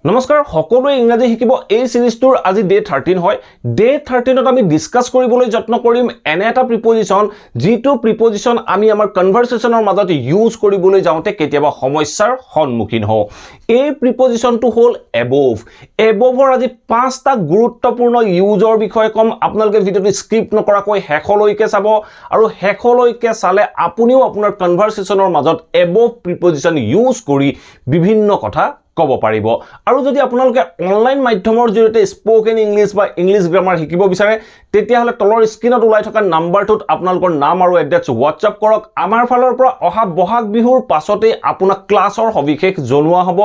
নমস্কাৰ সকলোৱে ইংৰাজী শিকিব এই সিৰিজটোৰ আজি ডে 13 হয় ডে 13ত আমি ডিসকাস কৰিবলৈ যত্ন কৰিম এনে এটা প্ৰিপজিশন যিটো প্ৰিপজিশন আমি আমাৰ কনভাৰসেচনৰ মাজত ইউজ কৰিবলৈ যাওঁতে কেতিয়াবা সমস্যাৰ সন্মুখীন হওঁ এই প্ৰিপজিশনটো হ'ল above above আজি পাঁচটা গুৰুত্বপূৰ্ণ ইউজৰ বিষয়ে কম আপোনালোকে ভিডিওটো স্ক্ৰিপ্ট নকৰাকৈ হেখলৈকে চাব আৰু হেখলৈকে চালে আপুনিও আপোনাৰ কনভাৰসেচনৰ মাজত above প্ৰিপজিশন ইউজ কৰি বিভিন্ন কথা কব পাৰিব আৰু যদি আপোনালোকে অনলাইন মাধ্যমৰ জৰিয়তে স্পোকেন ইংলিশ বা ইংলিশ গ্ৰামাৰ শিকিব বিচাৰে তেতিয়া হলে তলৰ স্ক্ৰিনত ওলাই থকা নাম্বাৰটোত আপোনালোকৰ নাম আৰু এড্ৰেছ WhatsApp কৰক আমাৰ ফালৰ পৰা অহা বহাগ বিহুৰ পাছতে আপোনাক ক্লাছৰ সবিশেষ জনোৱা হ'ব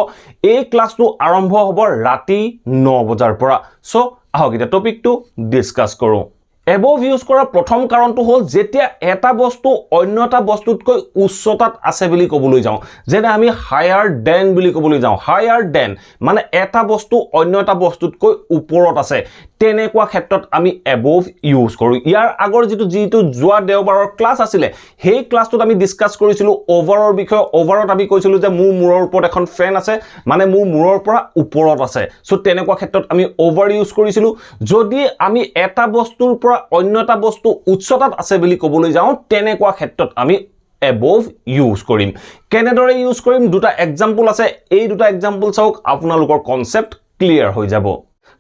এই ক্লাছটো আৰম্ভ হ'ব ৰাতি 9 বজাৰ পৰা সো আহক এটা টপিকটো ডিসকাস কৰো above ইউজ কৰা প্ৰথম কাৰণটো হ'ল যেতিয়া এটা বস্তু অন্য এটা বস্তুতকৈ উচ্চতাত আছে বুলি ক'বলৈ যাওঁ যেনে আমি হায়াৰ দেন বুলি ক'বলৈ যাওঁ হায়াৰ দেন মানে এটা বস্তু অন্য এটা বস্তুতকৈ ওপৰত আছে তেনেকুৱা ক্ষেত্ৰত আমি above ইউজ কৰো ইয়াৰ আগৰ যিটো যোৱা দেওবাৰৰ ক্লাছ আছিল সেই ক্লাছটোত আমি ডিসকাস কৰিছিলো ওভাৰৰ বিষয়ে ওভাৰত আমি কৈছিলো যে মোৰ মূৰৰ ওপৰত এখন ফেন আছে মানে মোৰ মূৰৰ পৰা ওপৰত আছে সো তেনেকুৱা ক্ষেত্ৰত আমি ওভাৰ ইউজ কৰিছিলো যদি আমি এটা বস্তুৰ পৰা অন্য এটা বস্তু উচ্চতাত আছে বুলি ক'বলৈ যাওঁ তেনেকুৱা ক্ষেত্ৰত আমি above ইউজ কৰিম কেনেদৰে ইউজ কৰিম দুটা এক্সাম্পল আছে এই দুটা এক্সাম্পল চাওক আপোনালোকৰ কনসেপ্ট ক্লিয়াৰ হৈ যাব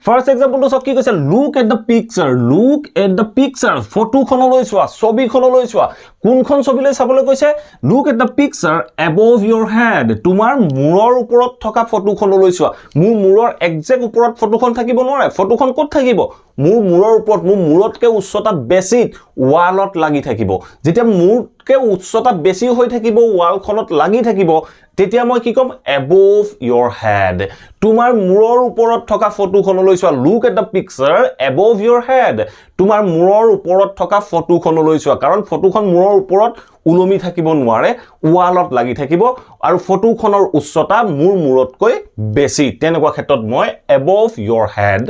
First example to sab ki koise look at the picture photo khonoloi chua sobi khonoloi chua kunkhon sobiloi sabole koise look at the picture above your head tumar muror uporot thoka photo khonoloi chua mur muror exact uporot photo khon thakibo nore photo khon kot thakibo mur muror uporot mur murotke ussota besit wallot lagi thakibo jetia murke ussota besi hoi thakibo wall khonot lagi thakibo তেতিয়া মই কি কম above your head তোমাৰ মূৰৰ ওপৰত থকা photo খনলৈ চোৱা look at the picture above your head তোমাৰ মূৰৰ ওপৰত থকা ফটো খনলৈ চোৱা কাৰণ ফটোখন মূৰৰ ওপৰত উলমি থাকিব নোৱাৰে ওয়ালত লাগি থাকিব আৰু ফটোখনৰ উচ্চতা মোৰ মূৰতকৈ বেছি তেনেকুৱা ক্ষেত্ৰত মই above your head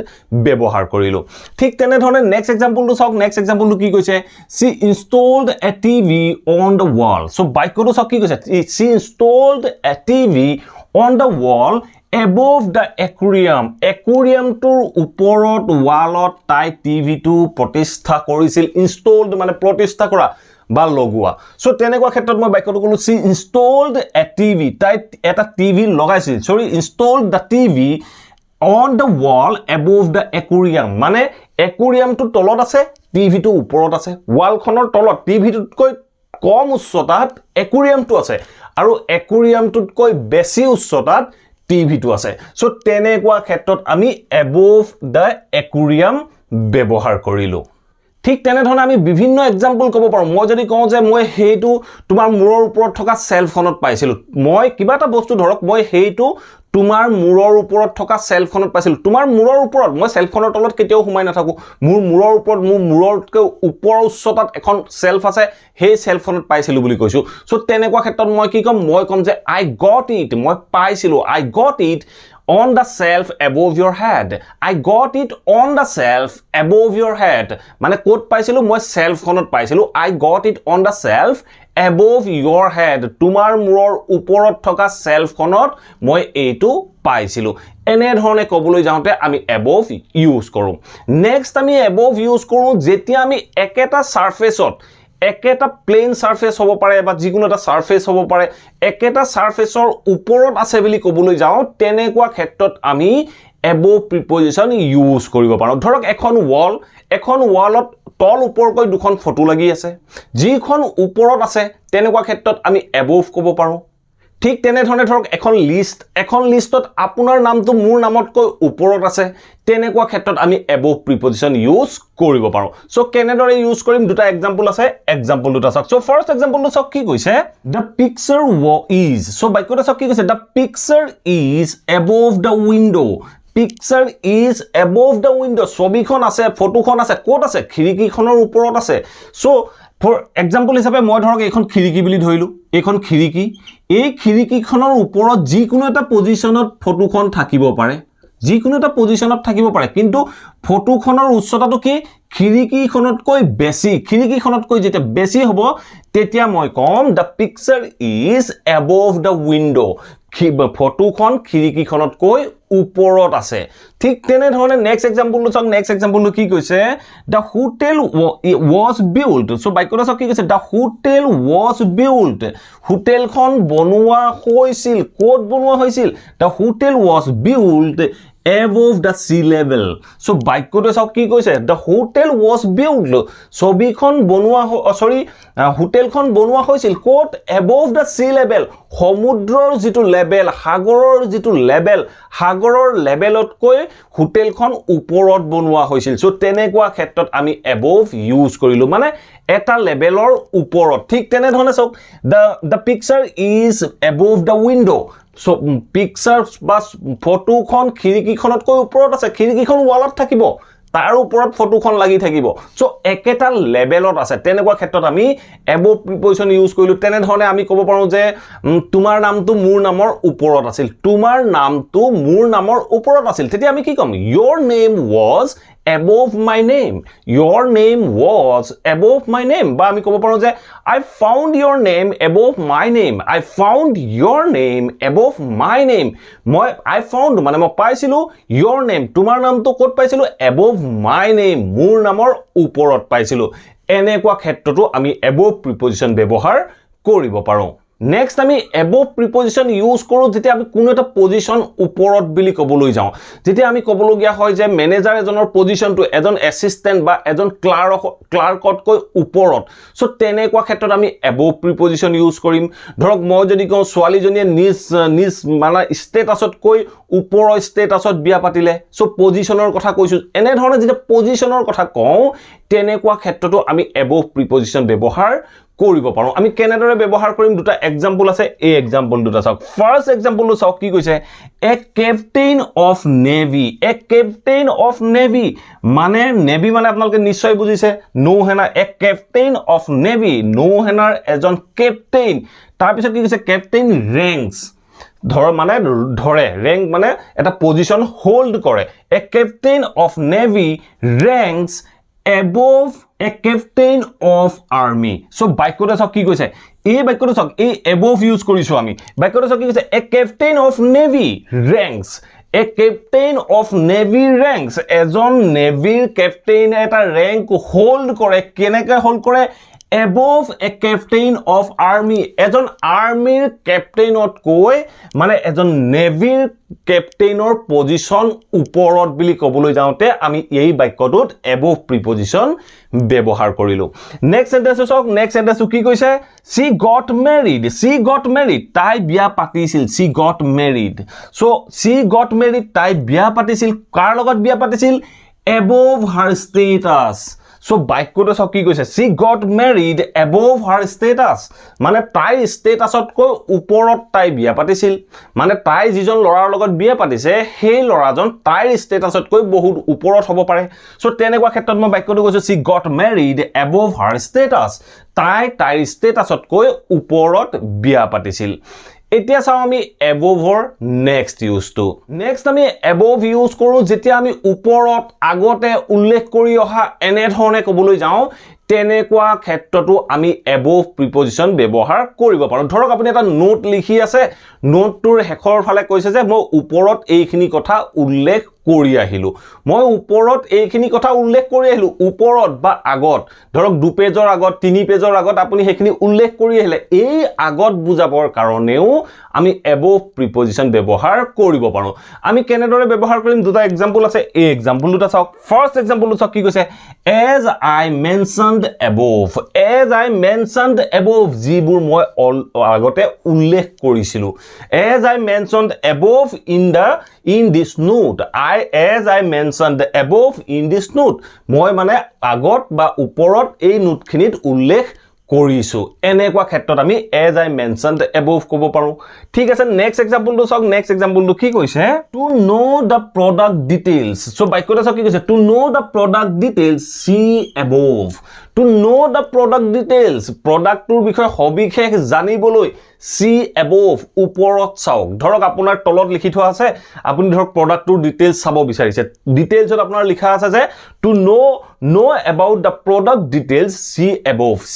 ব্যৱহাৰ কৰিলো ঠিক তেনে ধৰণে নেক্সট এক্সাম্পলটো চাওক নেক্সট এক্সাম্পলটো কি কৈছে she installed a TV on the wall so বাক্যটো চাওক কি কৈছে she installed a TV on the wall above the aquarium aquariumটোৰ ওপৰত ওয়ালত তাই টিভিটো প্ৰতিষ্ঠা কৰিছিল installed মানে প্ৰতিষ্ঠা কৰা বা লগোৱা সো তেনেকুৱা ক্ষেত্ৰত মই বাক্যটো কলো she installed a TV তাই এটা টিভি লগাইছিল সৰি installed the TV on the wall above the aquarium মানে aquariumটো তলত আছে টিভিটো ওপৰত আছে ওয়ালখনৰ তলত টিভিটোতকৈ কম উচ্চতাত aquariumটো আছে আৰু aquariumটোতকৈ বেছি উচ্চতাত টিভিটো আছে সো তেনেকুৱা ক্ষেত্ৰত আমি above the aquarium ব্যৱহাৰ কৰিলো ঠিক তেনে ধৰণে আমি বিভিন্ন এক্সাম্পল ক'ব পাৰো মই যদি কওঁ যে মই হেইটো তোমাৰ মূৰৰ ওপৰত থকা সেলফখনত পাইছিলো মই কিবা এটা বস্তু ধৰক মই হেইটো তোমাৰ মূৰৰ ওপৰত থকা সেলফখনত পাইছিলো তোমাৰ মূৰৰ ওপৰত মই সেলফখনৰ তলত কেতিয়াও সোমাই নাথাকো মোৰ মূৰৰ ওপৰত মোৰ মূৰতকৈ ওপৰ উচ্চতাত এখন সেলফ আছে সেই সেলফখনত পাইছিলো বুলি কৈছো সো তেনেকুৱা ক্ষেত্ৰত মই কি কম মই কম যে I got it মই পাইছিলো I got it on the shelf above your head I got it on the shelf above your head মানে কোট পাইছিলো মই সেলফখনত পাইছিলো I got it on the shelf above your head তোমাৰ মূৰৰ ওপৰত থকা সেলফখনত মই এইটো পাইছিলো এনে ধৰণে কবলৈ যাওঁতে আমি above ইউজ কৰো নেক্সট আমি above ইউজ কৰো যেতিয়া আমি একেটা সাৰফেসত একেটা প্লেন সাৰফেস হ'ব পাৰে বা যিকোনো এটা সাৰফেস হ'ব পাৰে একেটা সাৰফেসৰ ওপৰত আছে বুলি ক'বলৈ যাওঁ তেনেকুৱা ক্ষেত্ৰত আমি above প্ৰিপজিশন ইউজ কৰিব পাৰো ধৰক এখন ওয়ালত তল ওপৰকৈ দুখন ফটো লাগি আছে যিখন ওপৰত আছে তেনেকুৱা ক্ষেত্ৰত আমি above ক'ব পাৰো ঠিক তেনে ধৰণে ধৰক এখন লিষ্টত আপোনাৰ নামটো মোৰ নামতকৈ ওপৰত আছে তেনেকুৱা ক্ষেত্ৰত আমি above প্ৰিপজিশন ইউজ কৰিব পাৰো সো কেনেদৰে ইউজ কৰিম দুটা এক্সাম্পল আছে এক্সাম্পল দুটা চাওক সো ফাৰ্স্ট এক্সাম্পলটো চাওক কি কৈছে the picture is সো বাক্যটো চাওক কি কৈছে the picture is above the window picture is above the window ছবিখন আছে ফটোখন আছে কোত আছে খিৰিকীখনৰ ওপৰত আছে সো ফৰ এক্সাম্পল হিচাপে মই ধৰক এইখন খিৰিকী বুলি ধৰিলো এইখন খিৰিকী এই খিৰিকীখনৰ ওপৰত যিকোনো এটা পজিশনত ফটোখন থাকিব পাৰে যিকোনো এটা পজিশনত থাকিব পাৰে কিন্তু ফটোখনৰ উচ্চতাটো কি খিৰিকীখনতকৈ বেছি খিৰিকীখনতকৈ যেতিয়া বেছি হ'ব তেতিয়া মই কম the picture is above the window ফটোখন খিৰিকীখনতকৈ ওপৰত আছে ঠিক তেনে ধৰণে নেক্সট এক্সাম্পলটো চাওক নেক্সট এক্সাম্পলটো কি কৈছে দা হোটেল was built সো বাক্যটো চাওক কি কৈছে দা হোটেল was built হোটেলখন বনোৱা হৈছিল ক'ত বনোৱা হৈছিল দা hotel was built above the sea level so বাক্যটো চাওক কি কৈছে the hotel was built ছবিখন বনোৱা হোটেলখন বনোৱা হৈছিল ক'ত above the sea level সমুদ্ৰৰ যিটো লেভেল সাগৰৰ যিটো লেভেল সাগৰৰ লেভেলতকৈ হোটেলখন ওপৰত বনোৱা হৈছিল so তেনেকুৱা ক্ষেত্ৰত আমি above ইউজ কৰিলো মানে এটা লেভেলৰ ওপৰত ঠিক তেনে ধৰণে চাওক the picture is above the window so picture বা ফটোখন খিৰিকীখনতকৈ ওপৰত আছে খিৰিকীখন ৱালত থাকিব তাৰ ওপৰত ফটোখন লাগি থাকিব সো একেটা লেভেলত আছে তেনেকুৱা ক্ষেত্ৰত আমি above প্ৰিপজিশন ইউজ কৰিলো তেনে ধৰণে আমি ক'ব পাৰো যে তোমাৰ নামটো মোৰ নামৰ ওপৰত আছিল তোমাৰ নামটো মোৰ নামৰ ওপৰত আছিল তেতিয়া আমি কি ক'ম your name was above my name your name was above my name বা আমি ক'ব পাৰো যে I found your name above my name I found your name above my name I found মানে মই পাইছিলো your name তোমাৰ নামটো ক'ত পাইছিলো above my name মোৰ নামৰ ওপৰত পাইছিলো এনেকুৱা ক্ষেত্ৰতো আমি above প্ৰিপজিশন ব্যৱহাৰ কৰিব পাৰো Next আমি above preposition use কৰো যেতিয়া আমি কোনো এটা পজিশন ওপৰত বুলি কবলৈ যাও যেতিয়া আমি কবলগিয়া হয় যে ম্যানেজাৰ এজনৰ পজিশনটো এজন অ্যাসিস্ট্যান্ট বা এজন ক্লাৰ্কতকৈ ওপৰত সো তেনেকুৱা ক্ষেত্ৰত আমি above preposition use কৰিম ধৰক মই যদি কওঁ ছোৱালীজনীয়ে নিজ মানে ষ্টেটাসতকৈ ওপৰৰ ষ্টেটাসত বিয়া পাতিলে সো পজিশনৰ কথা কৈছো এনে ধৰণে যেতিয়া পজিশনৰ কথা কওঁ তেনেকুৱা ক্ষেত্ৰতো আমি above preposition ব্যৱহাৰ কৰিব পাৰো আমি কেনেদৰে ব্যৱহাৰ কৰিম দুটা এক্সাম্পল আছে এই এক্সাম্পল দুটা চাওক ফাৰ্স্ট এক্সাম্পলটো চাওক কি কৈছে এ ক্যাপ্টেইন অফ নেভি মানে নেভি মানে আপোনালোকে নিশ্চয় বুজিছে নৌসেনা এ ক্যাপ্টেইন অফ নেভি নৌসেনাৰ এজন ক্যাপ্টেইন তাৰ পিছত কি কৈছে ক্যাপ্টেইন ৰেংকস ধৰে ৰেংক মানে এটা পজিশন হোল্ড কৰে a captain of navy ranks above a captain of army so বাক্যটো চাওক কি কৈছে এই বাক্যটো চাওক এই above ইউজ কৰিছো আমি বাক্যটো চাওক কি কৈছে a captain of navy ranks a captain of navy ranks এজন নেভিৰ ক্যাপ্টেইন এটা ৰেংক হোল্ড কৰে কেনেকৈ হোল্ড কৰে above a captain of army এজন আৰ্মিৰ ক্যাপ্টেইনত কৈ মানে এজন নেভিৰ ক্যাপ্টেইনৰ পজিশন ওপৰত বুলি কবলৈ যাওতে আমি এই বাক্যটোত above প্ৰিপজিশন ব্যৱহাৰ কৰিলো নেক্সট সেন্টেন্স চাওক নেক্সট সেন্টেন্সটো কি কৈছে she got married তাই বিয়া পাতিছিল she got married তাই বিয়া পাতিছিল কাৰ লগত বিয়া পাতিছিল above her status so বাক্যটো চাওক কি কৈছে she got married above her status মানে তাই ষ্টেটাসতকৈ ওপৰত তাই বিয়া পাতিছিল মানে তাই যিজন লৰাৰ লগত বিয়া পাতিছে সেই লৰাজন তাইৰ ষ্টেটাসতকৈ বহুত ওপৰত হ'ব পাৰে সো তেনেকুৱা ক্ষেত্ৰত মই বাক্যটো কৈছো she got married above her status তাইৰ ষ্টেটাসতকৈ ওপৰত বিয়া পাতিছিল এতিয়া চাও আমি above নেক্সট ইউজটো নেক্সট আমি above ইউজ কৰো যেতিয়া আমি ওপৰত আগতে উল্লেখ কৰি অহা এনে ধৰণে কবলৈ যাও তেনেকুৱা ক্ষেত্ৰটো আমি above প্ৰিপজিশন ব্যৱহাৰ কৰিব পাৰো ধৰক আপুনি এটা নোট লিখি আছে নোটটোৰ হেখৰ ফালে কৈছে যে মই ওপৰত এইখিনি কথা উল্লেখ কৰি আহিলো মই ওপৰত এইখিনি কথা উল্লেখ কৰি আহিলো ওপৰত বা আগত ধৰক 2 পেজৰ আগত 3 পেজৰ আগত আপুনি হেখিনি উল্লেখ কৰি আহিলে এই আগত বুজাবৰ কাৰণেও আমি above প্ৰিপজিশন ব্যৱহাৰ কৰিব পাৰো আমি কেনেদৰে ব্যৱহাৰ কৰিম দুটা এক্সাম্পল আছে এই এক্সাম্পল দুটা চাওক ফাৰ্স্ট এক্সাম্পলটো চাওক কি কৈছে as I mentioned above যিবোৰ মই আগতে উল্লেখ কৰিছিলো as I mentioned above in this note as I mentioned above in this note মই মানে আগত বা ওপৰত এই নোটখিনিত উল্লেখ কৰিছো এনেকুৱা ক্ষেত্ৰত আমি as I mentioned above ক'ব পাৰো ঠিক আছে নেক্সট এক্সাম্পলটো চাওক নেক্সট এক্সাম্পলটো কি কৈছে to know the product details so বাক্যটো চাওক কি কৈছে to know the product details see above to know the product details প্ৰডাক্টৰ বিষয়ে সবিশেষ জানিবলৈ see above ওপৰত চাওক ধৰক আপোনাৰ তলত লিখি থোৱা আছে আপুনি ধৰক প্ৰডাক্টৰ ডিটেইলছ চাব বিচাৰিছে ডিটেইলছত আপোনাৰ লিখা আছে যে to know about the product details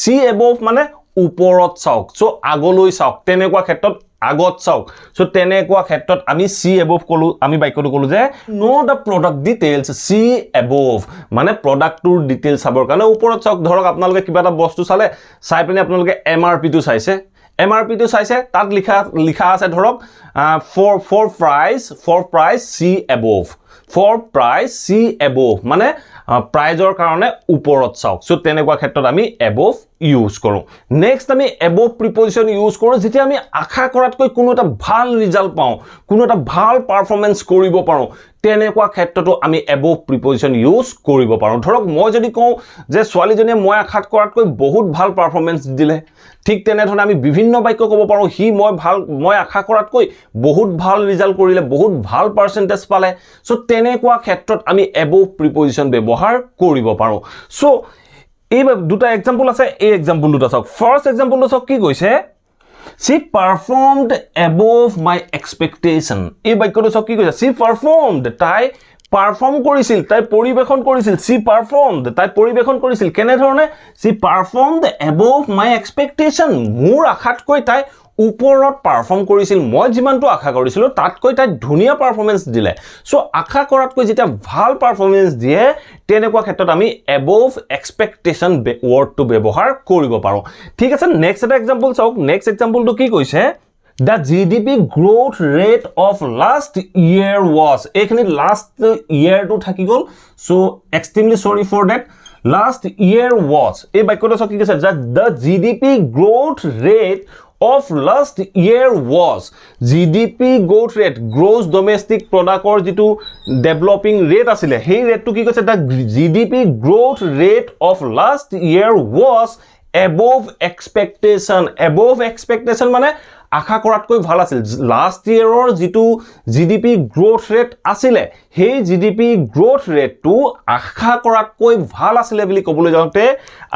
see above মানে ওপৰত চাওক সো আগলৈ চাওক তেনেকুৱা ক্ষেত্ৰত আগত চাওক সো তেনেকুৱা ক্ষেত্ৰত আমি see above কলো আমি বাক্যটো কলো যে know the product details see above মানে প্ৰডাক্টৰ ডিটেইলছ চাবৰ কাৰণে ওপৰত চাওক ধৰক আপোনালোকে কিবা এটা বস্তু চালে চাই পিনে আপোনালোকে এমআৰপি টো চাইছে MRP টো চাইছে তাত লিখা আছে ধৰক for price see above for price see above মানে প্ৰাইজৰ কাৰণে ওপৰত চাওক সো তেনেকুৱা ক্ষেত্ৰত আমি above ইউজ কৰো নেক্সট আমি above প্ৰিপজিশন ইউজ কৰো যেতিয়া আমি আশা কৰাতকৈ কোনো এটা ভাল ৰিজাল্ট পাও কোনো এটা ভাল পাৰফৰম্যান্স কৰিব পাৰো তেনেকুৱা ক্ষেত্ৰতো আমি above প্ৰিপজিশন ইউজ কৰিব পাৰো ধৰক মই যদি কওঁ যে ছোৱালীজনীয়ে মই আশা কৰাতকৈ বহুত ভাল পাৰফৰম্যান্স দিলে ঠিক তেনেধৰণে আমি বিভিন্ন বাক্য ক'ব পাৰো হি মই আশা কৰাতকৈ বহুত ভাল ৰিজাল্ট কৰিলে বহুত ভাল পাৰ্সেন্টেজ পালে সো তেনেকুৱা ক্ষেত্ৰত আমি above প্ৰিপজিশন ব্যৱহাৰ কৰিব পাৰো সো এই দুটা এক্সাম্পল আছে এই এক্সাম্পল দুটা চাওক ফাৰ্স্ট এক্সাম্পলটো চাওক কি কৈছে she performed above my expectation এই বাক্যটো চাওক কি কৈছে she performed তাই পারফর্ম কৰিছিল তাই পৰিবেশন কৰিছিল she performed তাই পৰিবেশন কৰিছিল কেনে ধৰণে she performed above my expectation মোৰ আশাতকৈ তাই ওপৰত পাৰফৰ্ম কৰিছিল মই যিমানটো আশা কৰিছিলো তাতকৈ তাই ধুনিয়া পাৰফৰম্যান্স দিলে সো আশা কৰাতকৈ যেতিয়া ভাল পাৰফৰম্যান্স দিয়ে তেনেকুৱা ক্ষেত্ৰত আমি above expectation ওয়াৰ্ডটো ব্যৱহাৰ কৰিব পাৰো ঠিক আছে নেক্সট এটা এক্সাম্পল চাওক নেক্সট এক্সাম্পলটো কি কৈছে The GDP growth rate of last year was ekhani last year to thaki gol so extremely sorry for that last year was ei bakyoto so ki kise the GDP growth rate of last year was GDP growth rate gross domestic product or jitu developing rate asile hey rate to ki kise the GDP growth rate of last year was above expectation mane আশা কৰাতকৈ ভাল আছিল last ইয়াৰৰ যেটো GDP growth rate আছিল সেই GDP growth ৰেটটো আশা কৰাতকৈ ভাল আছিল বুলি ক'বলৈ যাওঁতে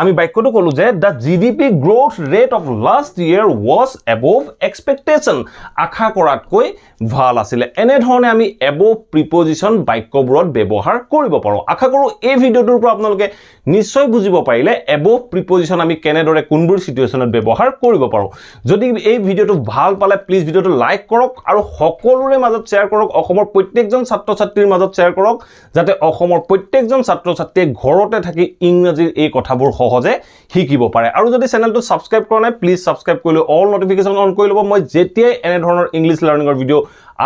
আমি বাক্যটো কলো যে the GDP growth rate of last year was above expectation আশা কৰাতকৈ ভাল আছিল এনে ধৰণে আমি above প্ৰিপজিশন বাক্যবোৰত ব্যৱহাৰ কৰিব পাৰো আশা কৰো এই ভিডিওটোৰ পৰা আপোনালোকে নিশ্চয় বুজিব পাৰিলে above প্ৰিপজিশন আমি কেনেদৰে কোনবোৰ সিচুৱেচনত ব্যৱহাৰ কৰিব পাৰো যদি এই ভিডিওটো ভাল পালে প্লিজ ভিডিওটো লাইক কৰক আৰু সকলোৰে মাজত শেয়াৰ কৰক অসমৰ প্ৰত্যেকজন ছাত্ৰ ছাত্ৰীৰ মাজত শেয়াৰ কৰক যাতে অসমৰ প্ৰত্যেকজন ছাত্ৰ ছাত্ৰীয়ে ঘৰতে থাকি ইংৰাজীৰ এই কথাবোৰ সহজে শিকিব পাৰে আৰু যদি চেনেলটো সাবস্ক্ৰাইব কৰা নাই প্লিজ সাবস্ক্ৰাইব কৰি অল নোটিফিকেশন অন কৰি ল'ব মই যেতিয়াই এনে ধৰণৰ ইংলিশ লাৰ্নিংৰ ভিডিও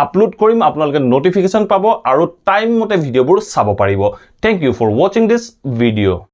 আপলোড কৰিম আপোনালোকে নোটিফিকেশন পাব আৰু টাইম মতে ভিডিওবোৰ চাব পাৰিব thank you for watching this video